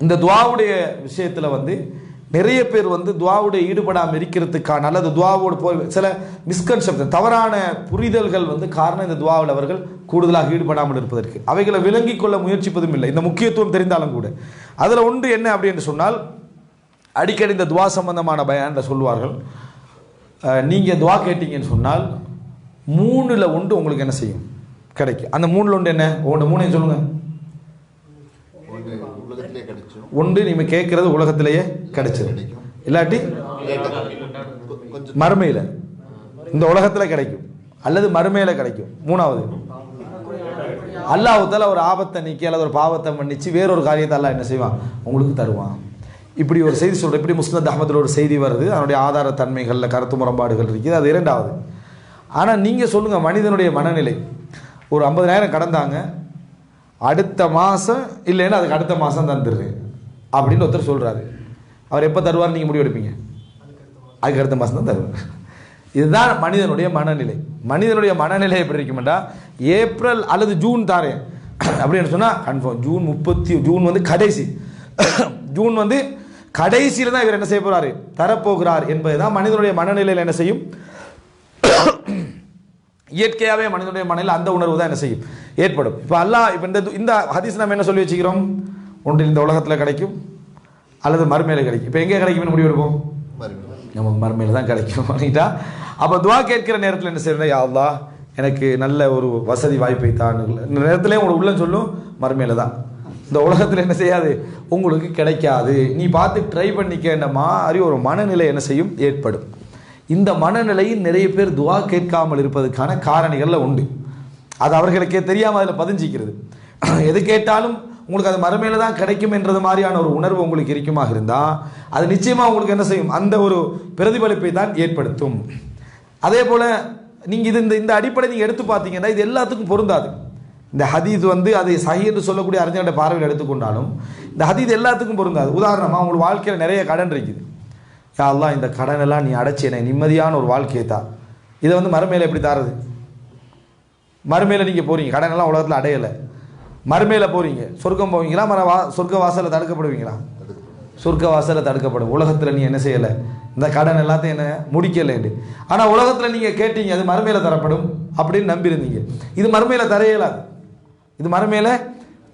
இந்த துஆவுடைய விஷயத்தில் வந்து நிறைய பேர் வந்து துஆவுடைய ஈடுபடாமல் இருக்கிறதுக்கான அல்லது துஆவோடு போய் சில மிஸ்கன்செப்ஷன் தவறான புரிதல்கள் வந்து காரணம் இந்த துஆவில் அவர்கள் கூடுதலாக ஈடுபடாமல் இருப்பதற்கு அவைகளை விளங்கிக் கொள்ள முயற்சிப்பதும் இல்லை. இந்த முக்கியத்துவம் தெரிந்தாலும் கூட அதில் ஒன்று என்ன அப்படின்னு சொன்னால், அடிக்கடி இந்த துஆ சம்பந்தமான பயான்ல சொல்வார்கள், நீங்கள் துஆ கேட்டீங்கன்னு சொன்னால் 3ல் 1 உங்களுக்கு என்ன செய்யும், கிடைக்கும். அந்த 3ல் 1 என்ன? மூணையும் சொல்லுங்க. ஒன்று நீங்க கேட்கறது உலகத்திலேயே கிடைச்சது, இல்லாட்டி மறுமையில் இந்த உலகத்தில் கிடைக்கும் அல்லது மறுமையில் கிடைக்கும். 3வது அல்லாஹ் தஆலா ஒரு ஆபத்தை நீக்கி அல்லது ஒரு பாவத்தை மன்னிச்சு வேறொரு காரியத்தை அல்லாஹ் என்ன செய்வான், உங்களுக்கு தருவான். இப்படி ஒரு செய்தி சொல்கிறேன். இப்படி முஸ்னத் அஹ்மதில் ஒரு செய்தி வருது, அதனுடைய ஆதார தன்மைகளில் கருத்து முரண்பாடுகள் இருக்குது, அது 2வது. ஆனால் நீங்கள் சொல்லுங்கள், மனிதனுடைய மனநிலை ஒரு 50,000 கடந்தாங்க, அடுத்த மாதம் இல்லைன்னா அதுக்கு அடுத்த மாதம் தந்துடுறேன் அப்படின்னு ஒருத்தர் சொல்கிறாரு. அவர் எப்போ தருவார் நீங்கள் முடிவு எடுப்பீங்க? அதுக்கு அடுத்த மாதம் தான் தருவார். இதுதான் மனிதனுடைய மனநிலை. மனிதனுடைய மனநிலை எப்படி இருக்குமெண்டா, ஏப்ரல் அல்லது ஜூன் தாரேன் அப்படின்னு சொன்னால் கன்ஃபார்ம் ஜூன் வந்து கடைசி, ஜூன் வந்து கடைசியில் தான் இவர் என்ன செய்ய போகிறாரு, தரப்போகிறார் என்பது தான் மனிதனுடைய மனநிலையில் என்ன செய்யும். இயற்கையாகவே மனிதனுடைய மனநிலை அந்த உணர்வு தான் என்ன செய்யும், ஏற்படும். இப்போ அல்லாஹ் இப்போ இந்த ஹதீஸ் நம்ம என்ன சொல்லி வச்சுக்கிறோம், ஒன்று இந்த உலகத்தில் கிடைக்கும் அல்லது மறுமையில் கிடைக்கும். இப்போ எங்கே கிடைக்கும்னு முடிவு எடுப்போம், நம்ம மறுமையில் தான் கிடைக்கும். பண்ணிட்டா அப்போ துஆ கேட்கிற நேரத்தில் என்ன செய்யணும், யா அல்லாஹ் எனக்கு நல்ல ஒரு வசதி வாய்ப்பை தான். இந்த நேரத்திலே உங்களுக்கு உள்ள சொல்லும் மறுமையில் தான், இந்த உலகத்தில் என்ன செய்யாது, உங்களுக்கு கிடைக்காது, நீ பார்த்து ட்ரை பண்ணிக்க மாதிரி ஒரு மனநிலை என்ன செய்யும், ஏற்படும். இந்த மனநிலையில் நிறைய பேர் துஆ கேட்காமல் இருப்பதற்கான காரணிகளில் உண்டு. அது அவர்களுக்கே தெரியாமல் அதில் பதிஞ்சிக்கிறது. எது கேட்டாலும் உங்களுக்கு அது மறுமையில் தான் கிடைக்கும் என்றது மாதிரியான ஒரு உணர்வு உங்களுக்கு இருக்குமாக இருந்தால் அது நிச்சயமாக உங்களுக்கு என்ன செய்யும், அந்த ஒரு பிரதிபலிப்பை தான் ஏற்படுத்தும். அதே போல் நீங்கள் இந்த அடிப்படை நீங்கள் எடுத்து பார்த்தீங்கன்னா இது எல்லாத்துக்கும் பொருந்தாது. இந்த ஹதீஸ் வந்து அதை சஹீஹ் என்று சொல்லக்கூடிய அறிஞர்கிட்ட பார்வையில் எடுத்துக்கொண்டாலும் இந்த ஹதீஸ் எல்லாத்துக்கும் பொருந்தாது. உதாரணமாக உங்களுக்கு வாழ்க்கையில் நிறைய கடன் இருக்குது, யா அல்லாஹ் இந்த கடனெல்லாம் நீ அடைச்சி என்னை நிம்மதியான ஒரு வாழ்க்கையை தான். இதை வந்து மறுமையில் எப்படி தாரது? மறுமையில் நீங்கள் போகிறீங்க, கடனெல்லாம் உலகத்தில் அடையலை, மறுமையில் போகிறீங்க, சொர்க்கம் போவீங்களா, சொர்க்க வாசலில் தடுக்கப்படுவீங்களா? சொர்க்க வாசலில் தடுக்கப்படும். உலகத்தில் நீ என்ன செய்யலை, இந்த கடன் எல்லாத்தையும் என்ன முடிக்கலைண்டு. ஆனால் உலகத்தில் நீங்கள் கேட்டீங்க அது மறுமையில் தரப்படும் அப்படின்னு நம்பியிருந்தீங்க. இது மறுமையில் தர இயலாது, இது மறுமையில்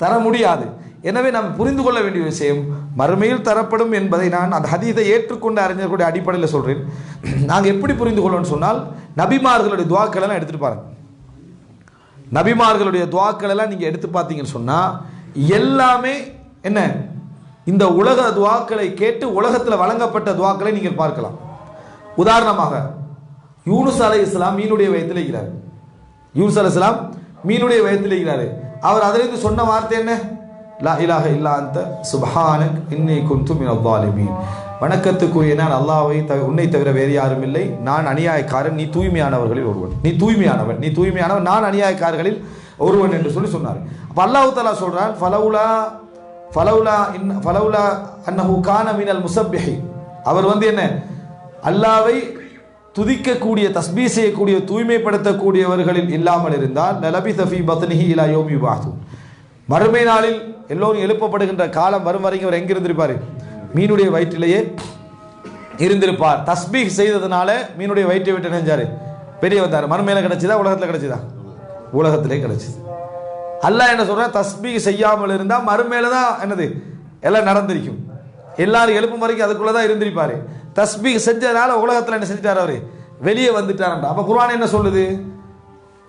தர முடியாது. எனவே நாம் புரிந்து கொள்ள வேண்டிய விஷயம் மறுமையில் தரப்படும் என்பதை நான் அந்த ஹதீஸை ஏற்றுக்கொண்டு அறிஞர்களுடைய அடிப்படையில் சொல்கிறேன். நாங்கள் எப்படி புரிந்து கொள்ளணும்னு சொன்னால், நபிமார்களுடைய துஆக்கள் எல்லாம் எடுத்துகிட்டு பாருங்க. நபிமார்களுடைய துஆக்கள் எல்லாம் நீங்கள் எடுத்து பார்த்தீங்கன்னு சொன்னால் எல்லாமே என்ன, இந்த உலக துஆக்களை கேட்டு உலகத்தில் வழங்கப்பட்ட துஆக்களை நீங்கள் பார்க்கலாம். உதாரணமாக யூனுஸ் அலைஹிஸ்ஸலாம் மீனுடைய வயிற்றில் இருக்கிறார். யூனுஸ் அலைஹிஸ்ஸலாம் மீனுடைய வயிற்றில் இருக்கிறார். அவர் அதிலிருந்து சொன்ன வார்த்தை என்ன, லா இலாஹ இல்லா அன்த சுப்ஹானக் இன்னி குன்து மினல் ஸாலிமீன். வணக்கத்துக்குரிய நான் அல்லாஹ்வை உன்னை தவிர வேறு யாரும் இல்லை, நான் அநியாயக்காரன், நீ தூய்மையானவர்களில் ஒருவன், நீ தூய்மையானவன், நீ தூய்மையானவன், நான் அநியாயக்காரர்களில் ஒருவன் என்று சொன்னார். அப்போ அல்லாஹ் தஆலா சொல்றான், ஃபலவுலா அன்னஹு கான மினல் முஸப்பிஹீன். அவர் வந்து என்ன, அல்லாஹ்வை துதிக்கக்கூடிய தஸ்பீஹ் செய்யக்கூடிய தூய்மைப்படுத்தக்கூடியவர்களில் இல்லாமல் இருந்தால் லலபிஸ ஃபீ பத்னிஹி இலா யௌமி யுபஅஸூன். மறுமை நாளில் எல்லோரும் எழுப்பப்படுகின்ற காலம் வரும் வரைக்கும் அவர் எங்கிருந்திருப்பார், மீனுடைய வயிற்றிலேயே இருந்திருப்பார். தஸ்பீஹ் செய்ததுனால மீனுடைய வயிற்றை விட்டு நினைஞ்சாரு, பெரிய வந்தார். மறுமையில கிடைச்சதா உலகத்தில் கிடைச்சதா? உலகத்திலே கிடைச்சது. அல்லாஹ் என்ன சொல்ற, தஸ்பீஹ் செய்யாமல் இருந்தால் மறுமையில தான் என்னது எல்லாம் நடந்திருக்கும். எல்லாரும் எழுப்பும் வரைக்கும் அதுக்குள்ள தான் இருந்திருப்பாரு. தஸ்பீஹ் செஞ்சதுனால உலகத்தில் என்ன செஞ்சிட்டார், அவரு வெளியே வந்துட்டார். அப்ப குர்ஆன் என்ன சொல்லுது,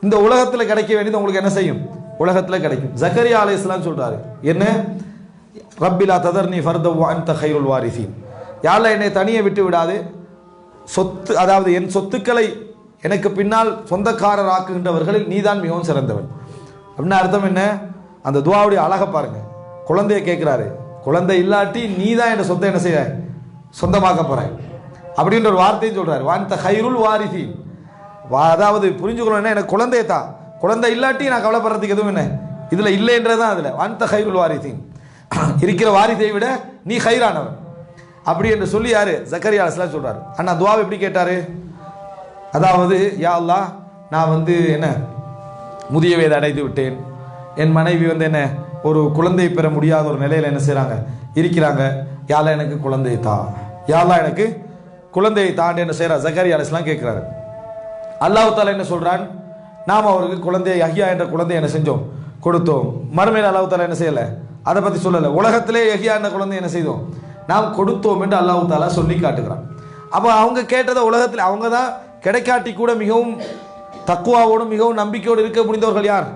இந்த உலகத்தில் கிடைக்க வேண்டியது உங்களுக்கு என்ன செய்யும், உலகத்தில் கிடைக்கும். ஜக்கரியா அலைஹிஸ்ஸலாம் சொல்றாரு என்ன, ரப்பிலா ததர்னி ஃபர்தா வ அன்த கைருல் வாரிசீன். யா அல்லாஹ் என்னை தனியே விட்டு விடாது, சொத்து அதாவது என் சொத்துக்களை எனக்கு பின்னால் சொந்தக்காரர் ஆக்குகின்றவர்களில் நீதான் மிகவும் சிறந்தவன். அப்படின்னா அர்த்தம் என்ன, அந்த துஆவுடைய அழகை பாருங்க. குழந்தைய கேட்கிறாரு, குழந்தை இல்லாட்டி நீ தான் என் சொத்தை என்ன செய்ய சொந்தமாக்க போறாய் அப்படின்ற ஒரு வார்த்தையும் சொல்றாரு. வான்த கைருல் வாரிசீன், அதாவது புரிஞ்சுக்கணும், எனக்கு குழந்தைய தான், குழந்தை இல்லாட்டி நான் கவலைப்படுறதுக்கு எதுவும் என்ன இதுல இல்லைன்றதான் அதுல. வான்த கைருல் வாரிசீன், இருக்கிற வாரிசை விட நீ கைரானவன் அப்படி என்று சொல்லி யாரு, ஜக்கரியா அலைஹிஸ்ஸலாம் சொல்றாரு. அண்ணா துஆவை எப்படி கேட்டாரு, அதாவது யா அல்லாஹ் நான் வந்து என்ன முதிய வயது அடைந்து விட்டேன், என் மனைவி வந்து என்ன ஒரு குழந்தை பெற முடியாத ஒரு நிலையில் என்ன செய்கிறாங்க இருக்கிறாங்க. யாலா எனக்கு குழந்தை தா, யாலா எனக்கு குழந்தையை தாண்டி என்ன செய்கிறார் ஜக்கரியா அலைஹிஸ்ஸலாம் கேட்குறாரு. அல்லாஹ் தஆலா என்ன சொல்கிறான், நாம் அவருக்கு குழந்தை யஹ்யா என்ற குழந்தை என்ன செஞ்சோம், கொடுத்தோம். மறுமையில் அல்லாஹ் தஆலா என்ன செய்யலை, அதை பற்றி சொல்லலை. உலகத்திலே யஹ்யா என்ற குழந்தை என்ன செய்தோம், நாம் கொடுத்தோம் என்று அல்லாஹ் தஆலா சொல்லி காட்டுகிறான். அப்போ அவங்க கேட்டதை உலகத்தில் அவங்க தான் கிடைக்காட்டி கூட மிகவும் தக்குவாவோடும் மிகவும் நம்பிக்கையோடு இருக்க முடிந்தவர்கள் யார்,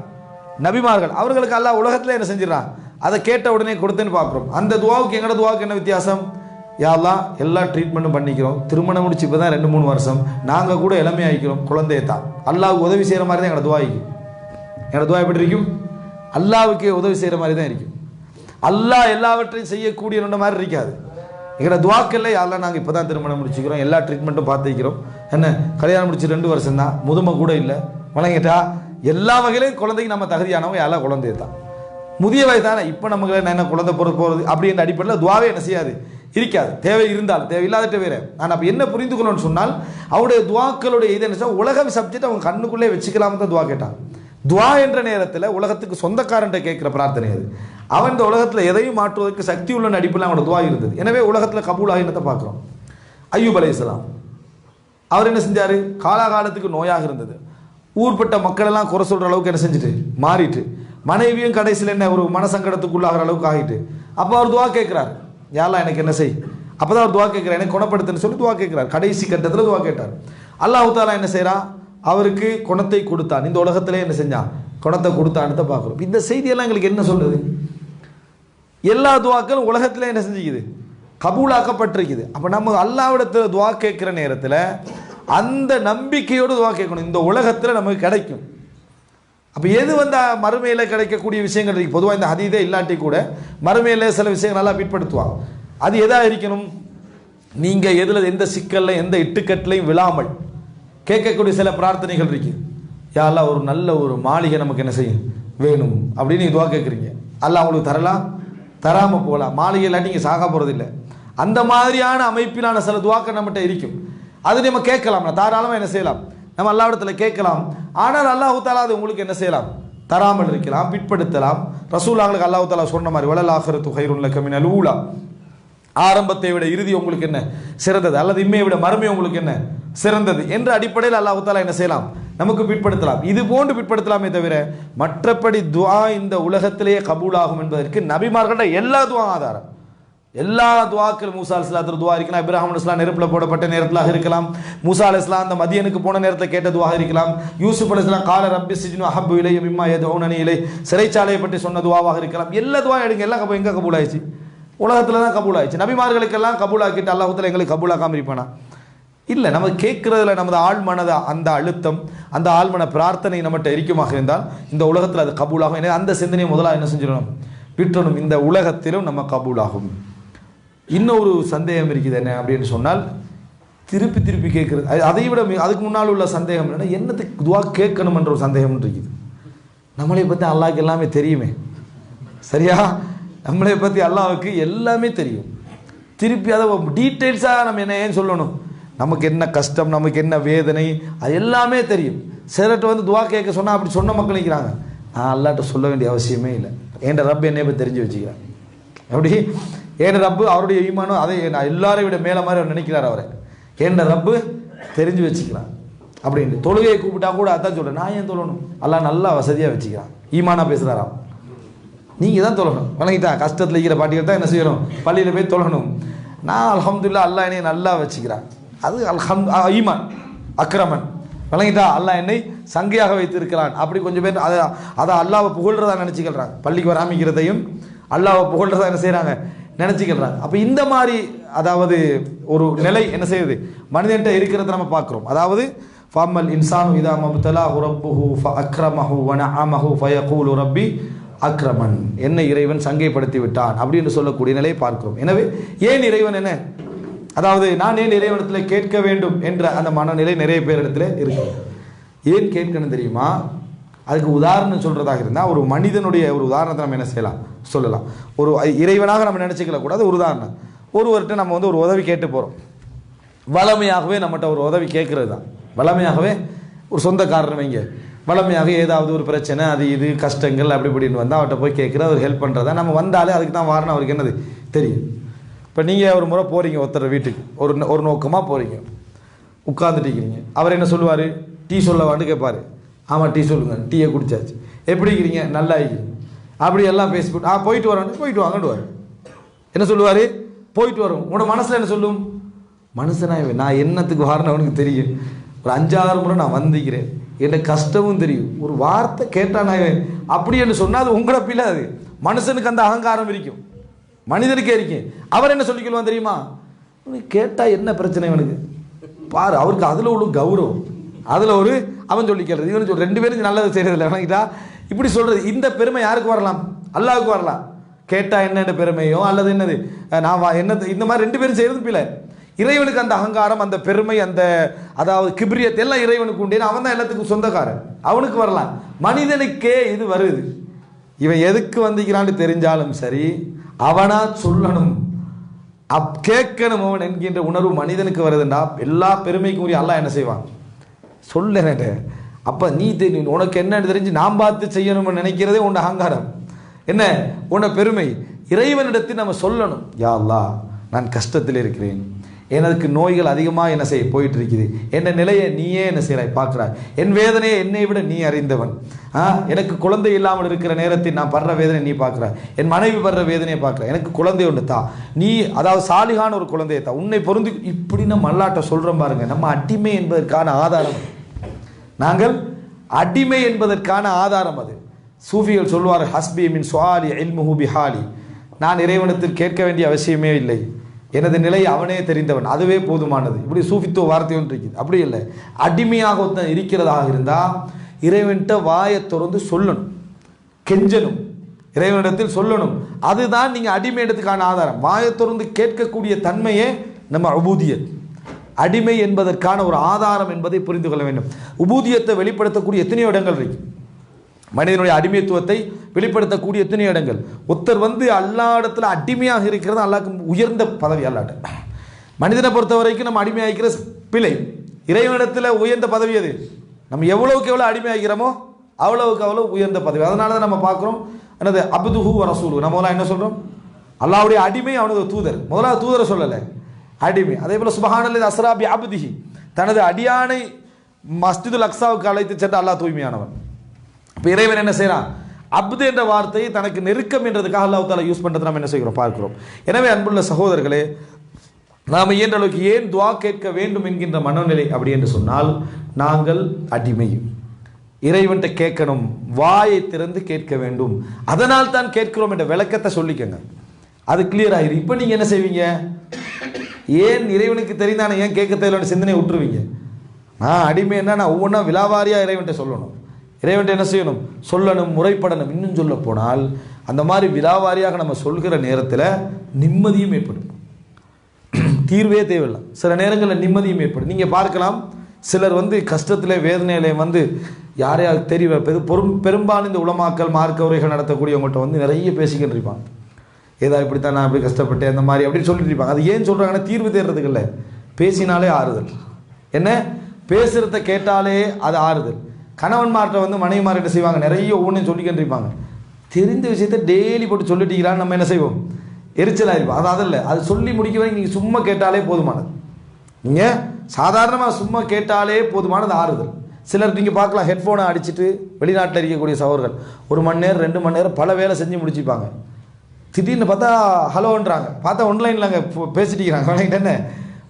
நபிமார்கள். அவர்களுக்கு அல்லாஹ் உலகத்தில் என்ன செஞ்சிடறான், அதை கேட்ட உடனே கொடுத்தேன்னு பார்க்குறோம். அந்த துவாவுக்கு எங்களோட துவாவுக்கு என்ன வித்தியாசம், யா அல்லாஹ் எல்லா ட்ரீட்மெண்ட்டும் பண்ணிக்கிறோம், திருமணம் முடிச்சு இப்போ தான் 2-3 வருஷம், நாங்கள் கூட இளமையாக ஆகிக்கிறோம், குழந்தையை தான் அல்லாஹ் உதவி செய்கிற மாதிரி தான் எங்களோட துவாய்க்கும். எங்களோட துவா எப்படி இருக்கும், அல்லாவுக்கு உதவி செய்கிற மாதிரி தான் இருக்கும். அல்லாஹ் எல்லாவற்றையும் செய்யக்கூடிய மாதிரி இருக்காது. எங்களோட துவாக்கல்ல யாரெல்லாம் நாங்கள் இப்போ தான் திருமணம் முடிச்சுக்கிறோம், எல்லா ட்ரீட்மெண்ட்டும் பார்த்துக்கிறோம், என்ன கல்யாணம் முடிச்சு 2 வருஷம் தான், முதுமை கூட இல்லை, வழங்கிட்டா எல்லா வகையிலையும் குழந்தைக்கு நம்ம தகுதியானவங்க யாரெல்லாம் குழந்தைய தான், முதிய வயது தானே, இப்போ நமக்கு என்ன குழந்தை போகிறது அப்படின்ற அடிப்படையில் துவாவே என்ன செய்யாது, இருக்காது. தேவை இருந்தால் தேவையில்லாத வேற. நான் அப்போ என்ன புரிந்து கொள்ளணும்னு சொன்னால் அவருடைய துவாக்களுடைய இது என்ன சொன்னால் உலக சப்ஜெக்ட் அவங்க கண்ணுக்குள்ளே வச்சுக்கலாம தான் துவா கேட்டான். துவா என்ற நேரத்தில் உலகத்துக்கு சொந்தக்காரன்ட்ட கேட்குற பிரார்த்தனை அது. அவன் இந்த உலகத்தில் எதையும் மாற்றுவதற்கு சக்தி உள்ள அடிப்பில் அவனோட துவா இருந்தது. எனவே உலகத்தில் கபூல் ஆகினத்தை பார்க்குறோம். அய்யூப் அலைஹிஸ்ஸலாம் அவர் என்ன செஞ்சார், காலாகாலத்துக்கு நோயாக இருந்தது, ஊர்பட்ட மக்களெல்லாம் குறை சொல்கிற அளவுக்கு என்ன செஞ்சுட்டு மாறிட்டு, மனைவியும் கடைசியில் என்ன ஒரு மனசங்கடத்துக்குள்ளாகிற அளவுக்கு ஆகிட்டு, அப்போ அவர் துவா கேட்குறாரு, யாரெல்லாம் எனக்கு என்ன செய், அப்போ தான் அவர் துவா கேட்குறார், எனக்கு குணப்படுத்துன்னு சொல்லி துவா கேட்குறார். கடைசி கட்டத்தில் துவா கேட்டார். அல்லாஹ் தஆலா என்ன செய்கிறான், அவருக்கு குணத்தை கொடுத்தான். இந்த உலகத்திலே என்ன செஞ்சான், குணத்தை கொடுத்தான்னு தான் பார்க்குறோம். இந்த செய்தியெல்லாம் எங்களுக்கு என்ன சொல்லுது, எல்லா துவாக்களும் உலகத்திலே என்ன செஞ்சுக்குது, கபூலாக்கப்பட்டிருக்குது. அப்போ நம்ம அல்லாஹ்விடத்தில் துவா கேட்குற நேரத்தில் அந்த நம்பிக்கையோடு துவா கேட்கணும், இந்த உலகத்தில் நமக்கு கிடைக்கும். அப்போ எது மறுமையில் கிடைக்கக்கூடிய விஷயங்கள் இருக்குது. பொதுவாக இந்த ஹதீதே இல்லாட்டி கூட மறுமையில் சில விஷயங்கள் நல்லா பிற்படுத்துவாங்க. அது எதாக இருக்கணும், நீங்கள் எதில் எந்த சிக்கலில் எந்த இட்டுக்கட்டிலையும் விழாமல் கேட்கக்கூடிய சில பிரார்த்தனைகள் இருக்குது. யா அல்லாஹ் ஒரு நல்ல ஒரு மாளிகை நமக்கு என்ன செய்யும் வேணும் அப்படின்னு துவா கேட்குறீங்க, அல்லாஹ் உங்களுக்கு தரலாம், தராமல் போகலாம். மாளிகை இல்லாட்டி நீங்கள் சாக போகிறதில்லை. அந்த மாதிரியான அமைப்பிலான சில துவாக்கள் நம்மகிட்ட இருக்கும். அது நம்ம கேட்கலாம், தாராளமாக என்ன செய்யலாம், நம்ம அல்லாஹ்விடத்தில் கேட்கலாம். ஆனால் அல்லாஹ் தஆலா அது உங்களுக்கு என்ன செய்யலாம், தராமல் இருக்கலாம், பிற்படுத்தலாம். ரசூலுல்லாஹ்களுக்கு அல்லாஹ் தஆலா சொன்ன மாதிரி வலல் ஆখিরাতু கைருன் லக மினல் ஊலா, ஆரம்பத்தை விட இறுதி உங்களுக்கு என்ன சிறந்தது, அல்லது இம்மையை விட மறுமை உங்களுக்கு என்ன சிறந்தது என்ற அடிப்படையில் அல்லாஹ் தஆலா என்ன செய்யலாம், நமக்கு பிற்படுத்தலாம். இது போன்று பிற்படுத்தலாமே தவிர மற்றபடி துஆ இந்த உலகத்திலேயே கபூலாகும் என்பதற்கு நபிமார்களோட எல்லா துஆ ஆதாரம். எல்லா துவாக்கள் மூசா அலைஹிஸ்ஸலாத்து துவா இருக்கலாம், இப்ராஹிம் அலைஹிஸ்ஸலாம் நெருப்பில் போடப்பட்ட நேரத்தில் இருக்கலாம், மூசா அலைஹிஸ்ஸலாம் அந்த மதியனுக்கு போன நேரத்தில் கேட்ட துவா இருக்கலாம், யூசுப் அலைஹிஸ்ஸலாம் கால ரப்பி சிஜ்னு அஹப்பு இலைய மிம்மா யதுஊனனி இலை, சிறைச்சாலையை பற்றி சொன்ன துவாவாக இருக்கலாம். எல்லா துவா எடுங்க, எல்லாம் எங்கே கபூல் ஆயிடுச்சு, உலகத்தில் தான் கபூல் ஆயிடுச்சு. நபிமார்களுக்கெல்லாம் கபூல் ஆக்கிட்டு அல்லாஹ் தஆலா எங்களுக்கு கபூலாக்காமல் இருப்பானா, இல்லை. நம்ம கேட்குறதுல நமது ஆழ்மனத அந்த அழுத்தம், அந்த ஆழ்மன பிரார்த்தனை நம்மகிட்ட இருக்குமாக இருந்தால் இந்த உலகத்தில் அது கபூலாகும். எனவே அந்த சிந்தனையை முதலாக என்ன செஞ்சிடணும், விட்டுறணும். இந்த உலகத்திலும் நம்ம கபூலாகும். இன்னொரு சந்தேகம் இருக்குது என்ன அப்படின்னு சொன்னால், திருப்பி திருப்பி கேட்குறது. அதை விட அதுக்கு முன்னால் உள்ள சந்தேகம் என்னென்னா, என்னத்துக்கு துவா கேட்கணும் என்ற ஒரு சந்தேகம் இருக்குது. நம்மளை பற்றி அல்லாஹ்க்கு எல்லாமே தெரியுமே, சரியா, நம்மளை பற்றி அல்லாஹ்வுக்கு எல்லாமே தெரியும். திருப்பி அதை டீட்டெயில்ஸாக நம்ம என்ன ஏன் சொல்லணும், நமக்கு என்ன கஷ்டம், நமக்கு என்ன வேதனை, அது எல்லாமே தெரியும். சிலர்கிட்ட துவா கேட்க சொன்னால் அப்படி சொன்ன மக்கள் நிற்கிறாங்க. நான் அல்லாஹ்ட்ட சொல்ல வேண்டிய அவசியமே இல்லை, என் ரப்பு என்னை போய் தெரிஞ்சு வச்சுக்கிறேன். அப்படி என் ரப்பு அவருடைய ஈமானும் அதை நான் எல்லாரையும் விட மேலே மாதிரி அவர் நினைக்கிறார். அவரை என் ரப்பு தெரிஞ்சு வச்சுக்கிறான் அப்படின்னு. தொழுகையை கூப்பிட்டா கூட அதான் சொல்கிறேன், நான் ஏன் தொழணும், அல்லாஹ் நல்லா வசதியாக வச்சுக்கிறான், ஈமானா பேசுகிறாராம். நீங்கள் தான் தொழணும், வணங்கிட்டா கஷ்டத்தில் இருக்கிற பாட்டிகள் தான் என்ன செய்யணும், பள்ளியில் போய் தொழணும். நான் அல்ஹம்துலில்லாஹ் அல்லாஹ் என்னை நல்லா வச்சுக்கிறான், அது ஈமான் அக்ரமன், வழங்கிட்டா அல்லாஹ் என்னை சங்கையாக வைத்திருக்கிறான். அப்படி கொஞ்சம் பேர் அதை அல்லாஹ்வை புகழ்றதா நினச்சிக்கிறாங்க, பள்ளிக்கு வராமிக்கிறதையும் அல்லாஹ்வை புகழ்றதா என்ன செய்கிறாங்க நினச்சிக்கிறாங்க. அப்போ இந்த மாதிரி அதாவது ஒரு நிலை என்ன செய்யுது மனிதன்கிட்ட இருக்கிறத நம்ம பார்க்குறோம். அதாவது ஃபம்மல் இன்சானு இதா மப்தலாஹு ரப்புஹு ஃபஅக்ரமஹு வனஅமஹு ஃபயகூலு ரப்பி அக்ரமன், என்னை இறைவன் சங்கைப்படுத்தி விட்டான் அப்படின்னு சொல்லக்கூடிய நிலையை பார்க்கிறோம். எனவே ஏன் இறைவன் என்ன, அதாவது நான் ஏன் இறைவனத்தில் கேட்க வேண்டும் என்ற அந்த மனநிலை நிறைய பேர் இடத்துல இருக்கு. ஏன் கேட்கணும் தெரியுமா, அதுக்கு உதாரணம் சொல்றதாக இருந்தால் ஒரு மனிதனுடைய ஒரு உதாரணத்தை நம்ம என்ன செய்யலாம் சொல்லலாம். ஒரு இறைவனாக நம்ம நினச்சிக்கல கூடாது. ஒரு உதாரணம், ஒருவர்கிட்ட நம்ம ஒரு உதவி கேட்டு போகிறோம், வளமையாகவே நம்மகிட்ட ஒரு உதவி கேட்கறது தான், வளமையாகவே ஒரு சொந்தக்காரன் வைங்க வளமையாக ஏதாவது ஒரு பிரச்சனை அது இது கஷ்டங்கள் அப்படி இப்படின்னு வந்தால் அவர்கிட்ட போய் கேட்குற அவர் ஹெல்ப் பண்ணுறதா நம்ம வந்தாலே அதுக்கு தான் வாரணும் அவருக்கு என்னது தெரியும். இப்போ நீங்கள் ஒரு முறை போகிறீங்க ஒருத்தர் வீட்டுக்கு ஒரு நோக்கமாக போகிறீங்க, உட்காந்துட்டிருக்கிறீங்க. அவர் என்ன சொல்லுவார்? டீ சொல்லவான்னு கேட்பார். ஆமாம் டீ சொல்லுங்க, டீயை குடிச்சாச்சு, எப்படி இருக்கிறீங்க, நல்லா இருக்கிறீங்க, அப்படி எல்லாம் பேசிவிட்டு போயிட்டு வரோன்னு போயிட்டு வாங்கண்டுவார். என்ன சொல்லுவார்? போயிட்டு வரும். உன்னோட மனசில் என்ன சொல்லும்? மனுஷனாக நான் என்னத்துக்கு வாரன்னு அவனுக்கு தெரியும். ஒரு 5-6 முறை நான் வந்திக்கிறேன், என்ன கஷ்டமும் தெரியும், ஒரு வார்த்தை கேட்டான் அப்படி என்று சொன்னால் அது உங்களை பிள்ளை. அது மனுஷனுக்கு அந்த அகங்காரம் இருக்கும், மனிதனுக்கே இருக்கும். அவர் என்ன சொல்லிக்கொள்வான் தெரியுமா? கேட்டால் என்ன பிரச்சனை இவனுக்கு பாரு, அவருக்கு அதில் ஒரு கௌரவம், அதில் ஒரு அவன் சொல்லிக்கிறது, இவன் சொல் 2 பேரும் நல்லது செய்யறதில்லை வணங்கிட்டா இப்படி சொல்றது. இந்த பெருமை யாருக்கு வரலாம்? அல்லாஹ்வுக்கு வரலாம். கேட்டால் என்ன பெருமையோ அல்லது என்னது நான் என்ன இந்த மாதிரி 2 பேரும் செய்யறது பிள்ளை. இறைவனுக்கு அந்த அகங்காரம், அந்த பெருமை, அந்த அதாவது கிபிரியத்தை எல்லாம் இறைவனுக்கு உண்டு. அவன் தான் எல்லாத்துக்கும் சொந்தக்காரன், அவனுக்கு வரலாம். மனிதனுக்கே இது வருது. இவன் எதுக்கு வந்திக்கிறான்னு தெரிஞ்சாலும் சரி அவனா சொல்லணும், கேட்கணும் அவன் என்கின்ற உணர்வு மனிதனுக்கு வருதுண்டா. எல்லா பெருமைக்கும் உரிய அல்லாஹ் என்ன செய்வான்? சொல்ல. அப்ப நீ உனக்கு என்னன்னு தெரிஞ்சு நான் பார்த்து செய்யணும்னு நினைக்கிறதே உன் அகங்காரம், என்ன உன்னை பெருமை. இறைவனிடத்தில் நம்ம சொல்லணும், யா அல்லாஹ் நான் கஷ்டத்தில் இருக்கிறேன், எனக்கு நோய்கள் அதிகமாக என்ன செய்ய போயிட்டு இருக்குது, என்ன நிலையை நீயே என்ன செய்கிறாய் பார்க்குறாய், என் வேதனையை என்னை விட நீ அறிந்தவன். எனக்கு குழந்தை இல்லாமல் இருக்கிற நேரத்தில் நான் படுற வேதனை நீ பார்க்குறாய், என் மனைவி படுற வேதனையை பார்க்குறேன், எனக்கு குழந்தை ஒன்று தா, நீ அதாவது சாலிகான ஒரு குழந்தையை தா, உன்னை பொருந்தி. இப்படி நம்ம அல்லாட்ட சொல்கிறோம் பாருங்க. நம்ம அடிமை என்பதற்கான ஆதாரம், நாங்கள் அடிமை என்பதற்கான ஆதாரம் அது. சூஃபிகள் சொல்வார், ஹஸ்பி மின் சுஆலி இல்முஹு பிஹாலி, நான் இறைவனத்தில் கேட்க வேண்டிய அவசியமே இல்லை, எனது நிலை அவனே தெரிந்தவன், அதுவே போதுமானது. இப்படி சூஃபித்துவ வார்த்தை ஒன்று இருக்குது. அப்படி இல்லை, அடிமையாக ஒருத்தன் இருக்கிறதாக இருந்தால் இறைவன்கிட்ட வாயை திறந்து சொல்லணும், கெஞ்சணும், இறைவனிடத்தில் சொல்லணும். அதுதான் நீங்கள் அடிமை இடத்துக்கான ஆதாரம். வாயை திறந்து கேட்கக்கூடிய தன்மையே நம்ம உபூதியத். அடிமை என்பதற்கான ஒரு ஆதாரம் என்பதை புரிந்து கொள்ள வேண்டும். உபூதியத்தை வெளிப்படுத்தக்கூடிய எத்தனையோ இடங்கள் இருக்கு, மனிதனுடைய அடிமைத்துவத்தை வெளிப்படுத்தக்கூடிய எத்தனை இடங்கள். ஒருத்தர் அல்லா இடத்துல அடிமையாக இருக்கிறது அல்லாஹ்க்கு உயர்ந்த பதவி. அல்லாட்ட மனிதனை பொறுத்த வரைக்கும் நம்ம அடிமையாகிக்கிற பிழை. இறைவனிடத்தில் உயர்ந்த பதவி அது. நம்ம எவ்வளவுக்கு எவ்வளோ அடிமையாகிறோமோ அவ்வளவுக்கு அவ்வளோ உயர்ந்த பதவி. அதனால தான் நம்ம பார்க்குறோம் என்னது அப்துஹு வ ரசூலுஹு. நம்ம என்ன சொல்கிறோம்? அல்லாஹ்வுடைய அடிமை, அவனுக்கு தூதர். முதலாவது தூதரை சொல்லலை, அடிமை. அதே போல் சுப்ஹானல்லதி அஸ்ரா பி அப்திஹி, தனது அடியானை மஸ்ஜிதுல் அக்ஸாவுக்கு அழைத்து சென்ற அல்லாஹ் தூய்மையானவன். இப்போ இறைவன் என்ன செய்யறான்? அப்து என்ற வார்த்தையை தனக்கு நெருக்கம் என்றதுக்காக அல்லாஹ் தஆலா யூஸ் பண்ணுறது நம்ம என்ன செய்கிறோம் பார்க்கிறோம். எனவே அன்புள்ள சகோதரர்களே, நாம் இயன்ற அளவுக்கு ஏன் துஆ கேட்க வேண்டும் என்கின்ற மனநிலை அப்படி என்று சொன்னால், நாங்கள் அடிமை, இறைவன்கிட்ட கேட்கணும், வாயை திறந்து கேட்க வேண்டும், அதனால் தான் கேட்கிறோம் என்ற விளக்கத்தை சொல்லிக்கங்க, அது கிளியர் ஆகிடும். இப்போ நீங்கள் என்ன செய்வீங்க? ஏன் இறைவனுக்கு தெரிந்தானே ஏன் கேட்க தேவையான சிந்தனை விட்டுருவீங்க. அடிமை என்ன, நான் ஒவ்வொன்றா விலாவாரியாக இறைவன்கிட்ட சொல்லணும், இறைவன்கிட்ட என்ன செய்யணும்? சொல்லணும், முறைப்படணும். இன்னும் சொல்ல போனால் அந்த மாதிரி விலாவாரியாக நம்ம சொல்கிற நேரத்தில் நிம்மதியும் ஏற்படும். தீர்வே தேவையில்லை, சில நேரங்களில் நிம்மதியும் ஏற்படும். நீங்கள் பார்க்கலாம், சிலர் கஷ்டத்தில் வேதனையில யாரையாவது தெரியும், பெரும்பாலும் இந்த உலமாக்கல் மார்க்க உரைகள் நடத்தக்கூடியவங்கள்ட்ட நிறைய பேசிக்கிட்டு இருப்பாங்க. ஏதா இப்படித்தான் நான் இப்படி கஷ்டப்பட்டேன் அந்த மாதிரி அப்படின்னு சொல்லிட்டு இருப்பாங்க. அது ஏன் சொல்கிறாங்கன்னா, தீர்வு தேடுறதுக்கு இல்லை, பேசினாலே ஆறுதல். என்ன பேசுகிறத கேட்டாலே அது ஆறுதல். கணவன்மார்கிட்ட மனைவிமார்கிட்ட செய்வாங்க, நிறைய ஒவ்வொன்றையும் சொல்லிக்கிட்டு இருப்பாங்க. தெரிந்த விஷயத்தை டெய்லி போட்டு சொல்லிட்டீங்களான்னு நம்ம என்ன செய்வோம்? எரிச்சலாக இருப்போம். அது அதில் அது சொல்லி முடிக்கவே நீங்கள் சும்மா கேட்டாலே போதுமானது. நீங்கள் சாதாரணமாக சும்மா கேட்டாலே போதுமானது ஆறுதல். சிலர் நீங்கள் பார்க்கலாம், ஹெட்ஃபோனை அடிச்சுட்டு வெளிநாட்டில் இருக்கக்கூடிய சகோதரர்கள் 1 மணி நேரம் 2 மணி நேரம் பல வேலை செஞ்சு முடிச்சுப்பாங்க. திடீர்னு பார்த்தா ஹலோன்றாங்க, பார்த்தா ஒன்லைனில் அங்கே பேசிட்டுக்கிறாங்க. என்ன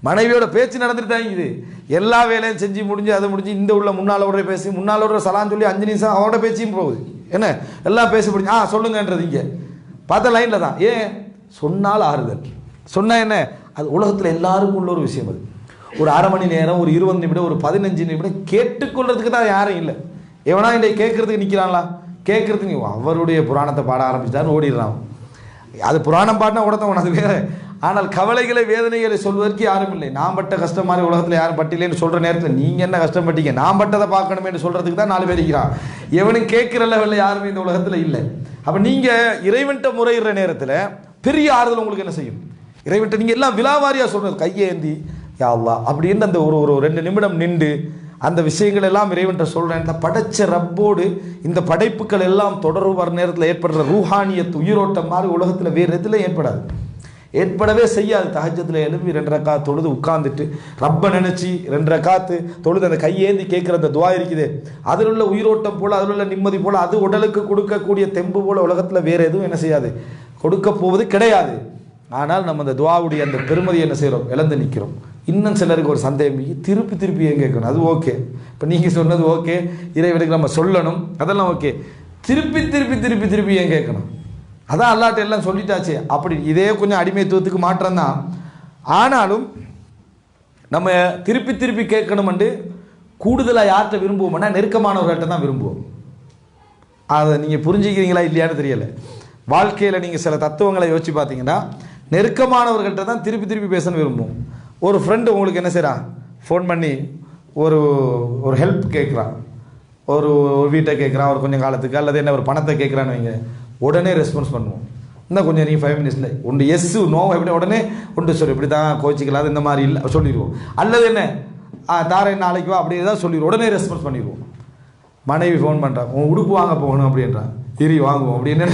மனைவியோட பேச்சு நடந்துட்டாங்க. இது எல்லா வேலையும் செஞ்சு முடிஞ்சு அதை முடிஞ்சு இந்த உள்ள முன்னாளோட பேசி முன்னாளோட சலான்னு சொல்லி 5 நிமிஷம் அவரோட பேச்சியும் போகுது. என்ன எல்லாம் பேசி முடிஞ்சு சொல்லுங்கன்றது இங்கே பார்த்த லைனில் தான். ஏன் சொன்னால் ஆறுதல், சொன்னால் என்ன, அது உலகத்தில் எல்லாருக்கும் உள்ள ஒரு விஷயம். அது ஒரு 1/2 மணி நேரம், ஒரு 20 நிமிடம், ஒரு 15 நிமிடம் கேட்டுக்கொள்றதுக்கு தான் யாரும் இல்லை. எவனா இன்றைக்கு கேட்கறதுக்கு நிற்கிறாங்களா? கேட்கறதுக்கு அவருடைய புராணத்தை பாட ஆரம்பிச்சிட்டான்னு ஓடிடுறான். அது புராணம் பாடினா உடத்த அது வேற. ஆனால் கவலைகளை வேதனைகளை சொல்வதற்கு யாரும் இல்லை. நான் பட்ட கஷ்டம் மாதிரி உலகத்தில் யாரும் பட்டிலேன்னு சொல்கிற நேரத்தில் நீங்கள் என்ன கஷ்டப்பட்டீங்க, நான் பட்டதை பார்க்கணுமே என்று சொல்கிறதுக்கு தான் 4 பேர் இருக்கிறான். எவனும் கேட்குற லெவலில் யாருமே இந்த உலகத்தில் இல்லை. அப்போ நீங்கள் இறைவன்கிட்ட முறையிடுற நேரத்தில் பெரிய ஆறுதல் உங்களுக்கு என்ன செய்யும்? இறைவன்கிட்ட நீங்கள் எல்லாம் விலாவாரியாக சொல்கிறது, கையேந்தி யா அல்லாஹ் அப்படின்னு அந்த ஒரு 2 நிமிடம் நின்று அந்த விஷயங்கள் எல்லாம் இறைவன்ட்ட சொல்கிறேன். இந்த படைச்ச ரப்போடு இந்த படைப்புகள் எல்லாம் தொடர்பு வர நேரத்தில் ஏற்படுற ரூஹானியத் உயிரோட்டம் மாதிரி உலகத்தில் வேறு எதில் ஏற்படாது, ஏற்படவே செய்யாது. தஹஜ்ஜுதில் எழுப்பி 2 ரக்காத் தொழுது உட்கார்ந்துட்டு ரப்ப நினச்சி 2 ரக்காத்து தொழுது அந்த கையேந்தி கேட்குற அந்த துவா இருக்குது, அதில் உள்ள உயிரோட்டம் போல், அதில் உள்ள நிம்மதி போல், அது உடலுக்கு கொடுக்கக்கூடிய தெம்பு போல் உலகத்தில் வேறு எதுவும் என்ன செய்யாது, கொடுக்க போவது கிடையாது. ஆனால் நம்ம அந்த துவாவுடைய அந்த பெருமதியை என்ன செய்கிறோம், இழந்து நிற்கிறோம். இன்னும் சிலருக்கு ஒரு சந்தேகம், திருப்பி திருப்பி ஏன் கேட்கணும், அது ஓகே, இப்போ நீங்கள் சொன்னது ஓகே, இறைவனுக்கு நம்ம சொல்லணும், அதெல்லாம் ஓகே, திருப்பி திருப்பி திருப்பி திருப்பி ஏன் கேட்கணும், அதான் அல்லாட்ட எல்லாம் சொல்லிட்டாச்சு. அப்படி இதே கொஞ்சம் அடிமைத்துவத்துக்கு மாற்றம் தான். ஆனாலும் நம்ம திருப்பி திருப்பி கேட்கணும்னு கூடுதலாக யார்கிட்ட விரும்புவோம்னா நெருக்கமானவர்கள்ட்ட தான் விரும்புவோம். அதை நீங்கள் புரிஞ்சுக்கிறீங்களா இல்லையான்னு தெரியலை. வாழ்க்கையில் நீங்கள் சில தத்துவங்களை யோசிச்சு பார்த்தீங்கன்னா நெருக்கமானவர்கள்ட்ட தான் திருப்பி திருப்பி பேசணும் விரும்புவோம். ஒரு ஃப்ரெண்டு உங்களுக்கு என்ன செய்கிறான், ஃபோன் பண்ணி ஒரு ஒரு ஹெல்ப் கேட்குறான், ஒரு வீட்டை கேட்குறான், ஒரு கொஞ்சம் காலத்துக்கு, அல்லது என்ன ஒரு பணத்தை கேட்குறான்னு வைங்க, உடனே ரெஸ்பான்ஸ் பண்ணுவோம். இன்னும் கொஞ்சம் நீங்கள் 5 மினிட்ஸில் ஒன்று எஸ் நோ எப்படி உடனே ஒன்று சொல்லி இப்படி தான் கோச்சிக்கலாது இந்த மாதிரி இல்லை சொல்லிடுவோம். அல்லது என்ன தாரேன் நாளைக்கு வா அப்படி தான் சொல்லிடுவோம், உடனே ரெஸ்பான்ஸ் பண்ணிடுவோம். மனைவி ஃபோன் பண்ணுறான், உன் உடுப்பு வாங்க போகணும் அப்படின்றான், இரி வாங்குவோம் அப்படின்னு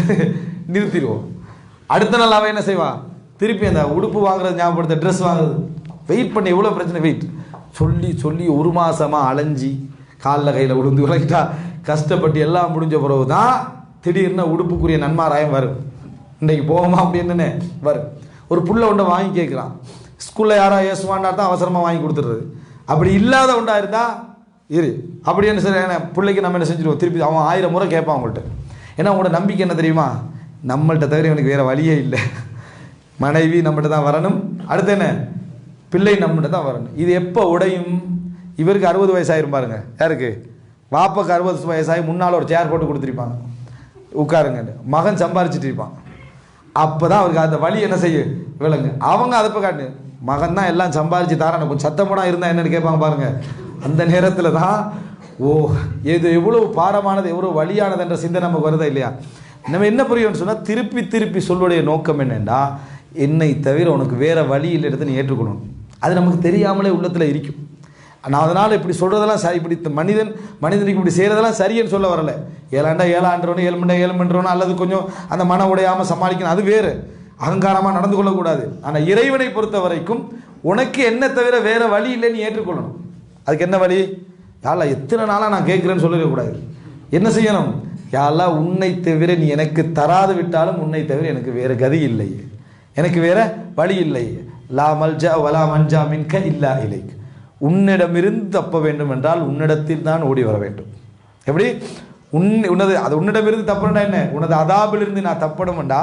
நிறுத்திடுவோம். அடுத்த நாள் அவன் என்ன செய்வான், திருப்பி அந்த உடுப்பு வாங்குறது ஞாபகப்படுத்த ட்ரெஸ் வாங்குறது வெயிட் பண்ணி எவ்வளோ பிரச்சனை வெயிட் சொல்லி சொல்லி 1 மாதமாக அலைஞ்சி காலில் கையில் விழுந்து விளக்கிட்டா கஷ்டப்பட்டு எல்லாம் முடிஞ்ச பிறகு தான் திடீர்னு உடுப்புக்குரிய நன்மாராயம் வரும். இன்றைக்கு போவோமா அப்படின்னு வரும். ஒரு புள்ள ஒன்றை வாங்கி கேட்குறான், ஸ்கூலில் யாரோ ஏசுவான்னா தான் அவசரமாக வாங்கி கொடுத்துடுறது. அப்படி இல்லாத ஒன்றா இருந்தால் இரு அப்படின்னு சரி பிள்ளைக்கு நம்ம என்ன செஞ்சுருவோம், திருப்பி அவன் 1000 முறை கேட்பான் அவங்கள்ட்ட. ஏன்னா உங்களோட நம்பிக்கை என்ன தெரியுமா, நம்மள்கிட்ட தவிர எனக்கு வேறு வழியே இல்லை, மனைவி நம்மகிட்ட தான் வரணும், அடுத்து என்ன பிள்ளை நம்மகிட்ட தான் வரணும். இது எப்போ உடையும், இவருக்கு 60 வயசாயிரும் பாருங்க, யாருக்கு வாப்பாக்கு 60 வயசாகி முன்னால் ஒரு சேர் போட்டு கொடுத்துருப்பாங்க, உட்காருங்க, மகன் சம்பாரிச்சிட்டு இருப்பான். அப்போ தான் அவருக்கு அந்த வழி என்ன செய்ய விளங்கு. அவங்க அதை இப்போ காட்டு, மகன் தான் எல்லாம் சம்பாரிச்சு தாரான கொஞ்சம் சத்தப்படம் இருந்தால் என்னென்னு கேட்பாங்க பாருங்க. அந்த நேரத்தில் தான் ஓ இது எவ்வளவு பாரமானது, எவ்வளோ வழியானது என்ற சிந்தனை நமக்கு வருதா இல்லையா. நம்ம என்ன புரியும்னு சொன்னால் திருப்பி திருப்பி சொல்லுடைய நோக்கம் என்னென்னா, என்னை தவிர உனக்கு வேறு வழி இல்லை எடுத்து நீ ஏற்றுக்கணும். அது நமக்கு தெரியாமலே உள்ளத்தில் இருக்கும். நான் அதனால் இப்படி சொல்கிறதெல்லாம் சரி, இப்படி மனிதனுக்கு இப்படி செய்கிறதெல்லாம் சரின்னு சொல்ல வரலை. 7 ஏழு அல்லது கொஞ்சம் அந்த மன உடையாமல் சமாளிக்கணும், அது வேறு, அகங்காரமாக நடந்து கொள்ளக்கூடாது. ஆனால் இறைவனை பொறுத்த வரைக்கும் உனக்கு என்ன தவிர வேறு வழி இல்லை நீ ஏற்றுக்கொள்ளணும். அதுக்கு என்ன வழி, யாரெல்லாம் எத்தனை நாளாக நான் கேட்குறேன்னு சொல்லிடக்கூடாது. என்ன செய்யணும், யாரெல்லாம் உன்னை தவிர நீ எனக்கு தராது விட்டாலும் உன்னை தவிர எனக்கு வேறு கதி இல்லை, எனக்கு வேற வழி இல்லை. லா மல்ஜா வலா மன்ஜா மின்க இல்லா இலைக், உன்னிடமிருந்து தப்ப வேண்டும் என்றால் உன்னிடத்தில் தான் ஓடி வர வேண்டும். எப்படி உன்னது அது உன்னிடமிருந்து தப்பணும்டா என்ன, உனது அதாபிலிருந்து நான் தப்பணும்டா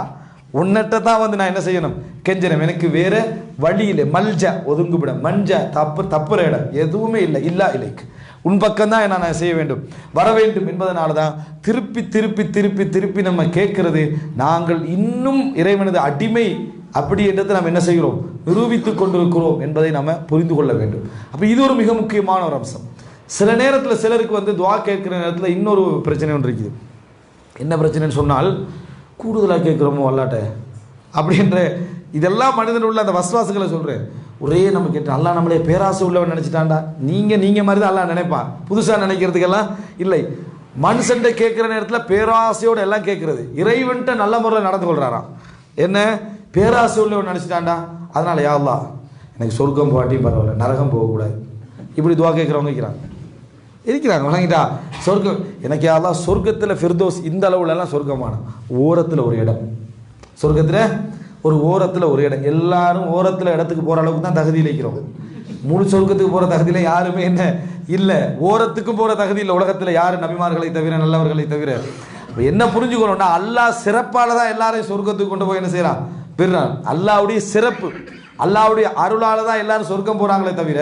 உன்னிட்ட தான் வந்து நான் என்ன செய்யணும், கெஞ்சணும், எனக்கு வேற வழி இல்லை. மல்ஜா ஒதுங்குவிடம், மஞ்சா தப்புற இடம் எதுவுமே இல்லை, இல்லா இலைக்கு உன் பக்கம்தான் நான் செய்ய வேண்டும் வர வேண்டும் என்பதனால தான் திருப்பி திருப்பி திருப்பி திருப்பி நம்ம கேட்கறது, நாங்கள் இன்னும் இறைவனது அடிமை அப்படி என்றதை நாம் என்ன செய்கிறோம், நிரூபித்துக் கொண்டிருக்கிறோம் என்பதை நாம் புரிந்து கொள்ள வேண்டும். அப்போ இது ஒரு மிக முக்கியமான ஒரு அம்சம். சில நேரத்தில் சிலருக்கு வந்து துவா கேட்குற நேரத்தில் இன்னொரு பிரச்சனை ஒன்று இருக்குது. என்ன பிரச்சனைன்னு சொன்னால், கூடுதலாக கேட்குறோமோ அல்லாட்ட அப்படின்ற இதெல்லாம் மனிதன் உள்ள அந்த வசுவாசுகளை சொல்கிறேன். ஒரே நம்ம கேட்டு அல்லா நம்மளே பேராசை உள்ளவன் நினச்சிட்டான்டா, நீங்கள் மாதிரி தான் அல்லா நினைப்பான், புதுசாக நினைக்கிறதுக்கெல்லாம் இல்லை. மனுஷன்ட்ட கேட்குற நேரத்தில் பேராசையோடு எல்லாம் கேட்குறது, இறைவன்ட்ட நல்ல முறையில் நடந்து கொள்கிறாராம். என்ன பேராசை உள்ளவன் நினச்சிட்டான்டா, அதனால் யா அல்லாஹ் எனக்கு சொர்க்கம் போகாட்டியும் பரவாயில்ல, நரகம் போகக்கூடாது, இப்படி துவா கேட்குறவங்க இருக்கிறாங்க வழங்கிட்டா. சொர்க்கம் எனக்கு யா அல்லாஹ் சொர்க்கத்தில் ஃபிர்தோஸ் இந்த அளவுலலாம் சொர்க்கமான ஓரத்தில் ஒரு இடம், சொர்க்கத்தில் ஒரு ஓரத்தில் ஒரு இடம், எல்லாரும் ஓரத்தில் இடத்துக்கு போகிற அளவுக்கு தான் தகுதியில் இருக்கிறோம். முழு சொர்க்கத்துக்கு போகிற தகுதியில் யாருமே என்ன இல்லை, ஓரத்துக்கும் போகிற தகுதி இல்லை உலகத்தில் யார், நபிமார்களை தவிர நல்லவர்களை தவிர. என்ன புரிஞ்சுக்கணும்னா, அல்லாஹ் சிறப்பால் தான் எல்லாரையும் சொர்க்கத்துக்கு கொண்டு போய் என்ன செய்யறான், பெறான். அல்லாஹ்வுடைய சிறப்பு, அல்லாஹ்வுடைய அருளால் தான் எல்லாரும் சொர்க்கம் போகிறாங்களே தவிர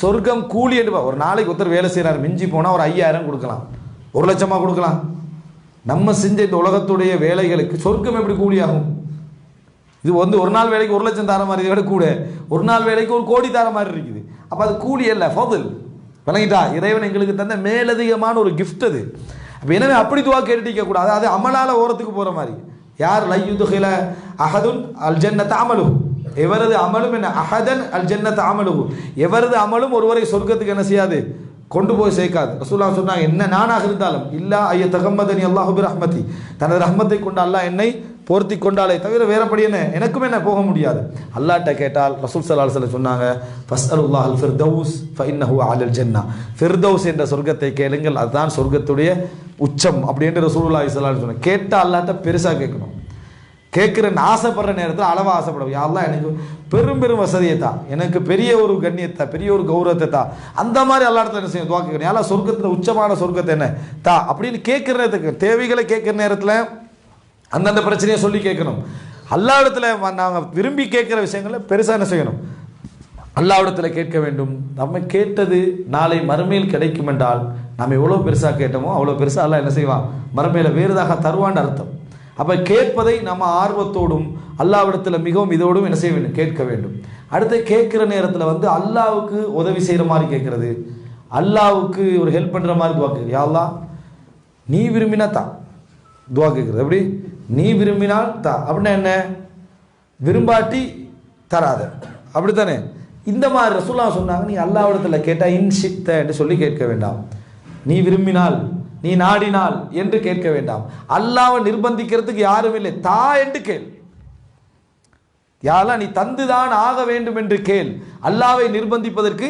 சொர்க்கம் கூலி என்று ஒரு நாளைக்கு ஒருத்தர் வேலை செய்கிறார், மிஞ்சி போனால் ஒரு 5000 கொடுக்கலாம், 1 லட்சமாக கொடுக்கலாம். நம்ம செஞ்ச இந்த உலகத்துடைய வேலைகளுக்கு சொர்க்கம் எப்படி கூலியாகும்? இது வந்து ஒரு நாள் வேலைக்கு 1 லட்சம் தர மாதிரி விட கூட, ஒரு நாள் வேலைக்கு 1 கோடி தர மாதிரி இருக்குது. அப்போ அது கூலி அல்ல, ஃபதுல். விளங்கிட்டா, இறைவன் எங்களுக்கு தந்த மேலதிகமான ஒரு கிஃப்ட் அது. அப்போ எனவே அப்படி துவா கேட்டுக்க கூடாது, அது அமலால ஓரத்துக்கு போகிற மாதிரி. யார் லையுதுகில அஹதுன் அல் ஜன்னத் அமலு, எவரது அமலும் என்ன, அஹதன் அல் ஜன்னத் அமலு, எவரது அமலும் ஒருவரை சொர்க்கத்துக்கு என்ன செய்யாது கொண்டு போய் சேர்க்காது. ரசூலுல்லாஹ் சொன்னாங்க, என்ன நானாக இருந்தாலும் இல்லா ஐய தகம்மதனி அல்லாஹு பி ரஹ்மதி, தனது ரஹ்மத்தை கொண்டு அல்லாஹ் என்னை போர்த்தி கொண்டாலே தவிர வேறபடி என்ன எனக்கும் என்ன போக முடியாது. அல்லாஹ்ட்ட கேட்டால் ரசூல் ஸல்லல்லாஹு அலைஹி வஸல்லம் சொன்னாங்க, ஃபஸ்அலுல்லாஹல் ஃபிர்தௌஸ் ஃபஇன்னஹு அலல் ஜன்னah, ஃபிர்தௌஸ் என்ற சொர்க்கத்தை கேளுங்கள், அதுதான் சொர்க்கத்துடைய உச்சம் அப்படின்னு ரசூலுல்லாஹி ஸல்லல்லாஹு அலைஹி வஸல்லம். கேட்டா அல்லாஹ்ட்ட பெருசா கேட்கணும். கேட்குறேன்னு ஆசைப்படுற நேரத்தில் அளவா ஆசைப்படும். யா அல்லாஹ் எனக்கு பெரும் பெரும் வசதியை தான், எனக்கு பெரிய ஒரு கண்ணியத்தை பெரிய ஒரு கௌரவத்தை தான், அந்த மாதிரி எல்லா இடத்துல என்ன செய்யும் துவா கேட்கணும். யாரா சொர்க்கத்தில் உச்சமான சொர்க்கத்தை என்ன தா அப்படின்னு கேட்குற நேரத்துக்கு தேவைகளை கேட்குற நேரத்தில் அந்தந்த பிரச்சனையை சொல்லி கேட்கணும். அல்லா இடத்துல நாங்கள் விரும்பி கேட்குற விஷயங்களை பெருசாக என்ன செய்யணும், அல்லா இடத்துல கேட்க வேண்டும். நம்ம கேட்டது நாளை மறுமையில் கிடைக்கும் என்றால் நம்ம எவ்வளோ பெருசாக கேட்டோமோ அவ்வளோ பெருசாக அல்லா என்ன செய்வான், மறுமையில் வேறுதாக தருவான்னு அர்த்தம். அப்போ கேட்பதை நம்ம ஆர்வத்தோடும் அல்லாவிடத்தில் மிகவும் இதோடும் என்ன செய்ய வேண்டும், கேட்க வேண்டும். அடுத்து கேட்குற நேரத்தில் வந்து அல்லாவுக்கு உதவி செய்கிற மாதிரி கேட்குறது, அல்லாவுக்கு ஒரு ஹெல்ப் பண்ணுற மாதிரி துவா கேட்குறது. யா அல்லாஹ் நீ விரும்பினா தான் துவா கேட்குறது. எப்படி நீ விரும்பினால் தா அப்படின்னா என்ன, விரும்பாட்டி தராத அப்படித்தானே. இந்த மாதிரி ரசூலுல்லாஹ் சொன்னாங்க, நீ அல்லாஹ்விடத்தில் கேட்டால் இன்ஷித்த என்று சொல்லி கேட்க வேண்டாம், நீ விரும்பினால் நீ நாடினால் என்று கேட்க வேண்டாம். அல்லாஹ்வை நிர்பந்திக்கிறதுக்கு யாரும் இல்லை, தா என்று கேள். யாரெல்லாம் நீ தந்துதான் ஆக வேண்டும் என்று கேள், அல்லாஹ்வை நிர்பந்திப்பதற்கு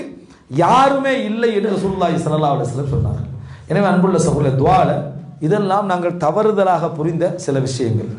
யாருமே இல்லை என்று ரசூலுல்லாஹி ஸல்லல்லாஹு அலைஹி வஸல்லம் சொன்னார்கள். எனவே அன்புள்ள சகோதரர்களே, துஆல இதெல்லாம் நாங்கள் தவறுதலாக புரிந்த சில விஷயங்கள்.